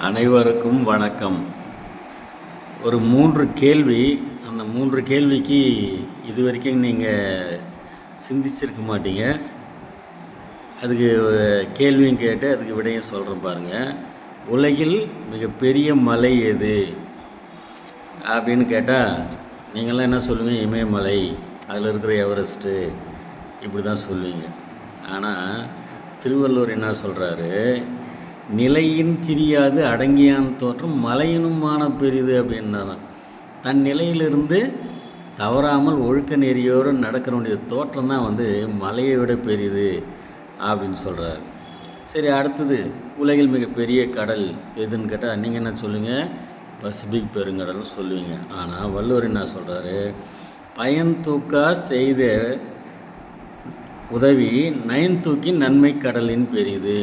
அனைவருக்கும் வணக்கம். ஒரு 3 கேள்வி. அந்த 3 கேள்விக்கு இதுவரைக்கும் நீங்கள் சிந்திச்சிருக்க மாட்டீங்க. அதுக்கு கேள்வியும் கேட்டு அதுக்கு விடையும் சொல்கிறேன் பாருங்கள். உலகில் மிகப்பெரிய மலை எது அப்படின்னு கேட்டால் நீங்கள்லாம் என்ன சொல்லுவீங்க? இமயமலை, அதில் இருக்கிற எவரெஸ்ட்டு, இப்படி தான் சொல்லுவீங்க. ஆனால் திருவள்ளுவர் என்ன சொல்கிறாரு? நிலையின் திரியாது அடங்கியான் தோற்றம் மலையினுமான பெரிது அப்படின்னாராம். தன் நிலையிலிருந்து தவறாமல் ஒழுக்க நெறியோடு நடக்க வேண்டிய தோற்றம் தான் மலையை விட பெரிது அப்படின்னு சொல்கிறார். சரி, அடுத்தது உலகில் மிகப்பெரிய கடல் எதுன்னு கேட்டால் நீங்கள் என்ன சொல்லுங்கள்? பசிபிக் பெருங்கடல்னு சொல்லுவீங்க. ஆனால் வள்ளுவர் என்ன சொல்கிறாரு? பயன் தூக்கா செய்த உதவி நயன் தூக்கி நன்மை கடலின் பெரிது.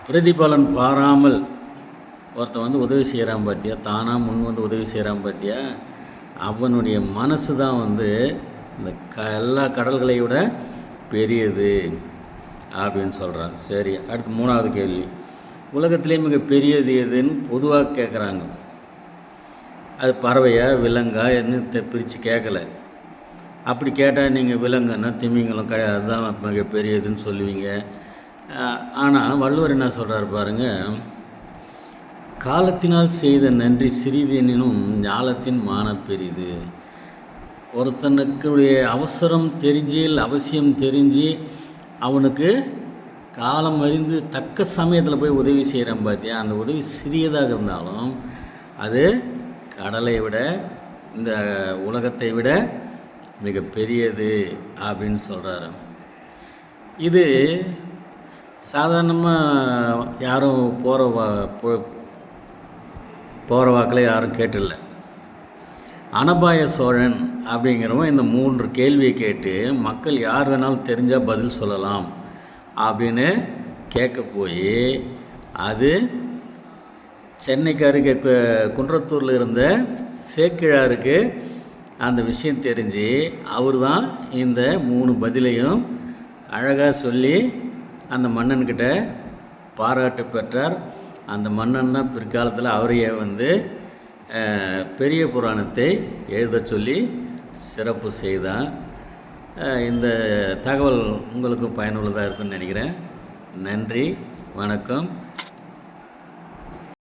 பிரதிபலன் பாராமல் ஒருத்தன் உதவி செய்கிறான் பார்த்தியா, தானாக முன் உதவி செய்கிறான் பார்த்தியா, அவனுடைய மனசு தான் இந்த எல்லா கடல்களை விட பெரியது அப்படின்னு சொல்கிறான். சரி, அடுத்து 3வது கேள்வி. உலகத்திலே மிக பெரியது எதுன்னு பொதுவாக கேட்குறாங்க. அது பறவையா விலங்கா என்ன பிரித்து கேட்கலை. அப்படி கேட்டால் நீங்கள் விலங்குன்னா திமிங்கலம் கிடையாது, அதுதான் மிக பெரியதுன்னு சொல்லுவீங்க. ஆனால் வள்ளுவர் என்ன சொல்கிறார் பாருங்கள்? காலத்தினால் செய்த நன்றி சிறிதெனினும் ஞாலத்தின் மான பெரிது. ஒருத்தனுக்குடைய அவசரம் தெரிஞ்சு அவசியம் தெரிஞ்சு அவனுக்கு காலம் அறிந்து தக்க சமயத்தில் போய் உதவி செய்கிறான் பார்த்தியா, அந்த உதவி சிறியதாக இருந்தாலும் அது கடலை விட இந்த உலகத்தை விட மிக பெரியது அப்படின்னு சொல்கிறாரு. இது சாதாரணமாக யாரும் போகிற வாக்கில் யாரும் கேட்டில்லை. அனபாய சோழன் அப்படிங்கிறவன் இந்த 3 கேள்வியை கேட்டு மக்கள் யார் வேணாலும் தெரிஞ்சால் பதில் சொல்லலாம் அப்படின்னு கேட்க போய் அது சென்னைக்காருக்கு குன்றத்தூரில் இருந்த சேக்கிழாருக்கு அந்த விஷயம் தெரிஞ்சு அவர் தான் இந்த 3 பதிலையும் அழகாக சொல்லி அந்த மன்னன்கிட்ட பாராட்டு பெற்றார். அந்த மன்னன் தான் பிற்காலத்தில் அவரையே பெரிய புராணத்தை எழுத சொல்லி சிறப்பு செய்தான். இந்த தகவல் உங்களுக்கும் பயனுள்ளதாக இருக்குன்னு நினைக்கிறேன். நன்றி, வணக்கம்.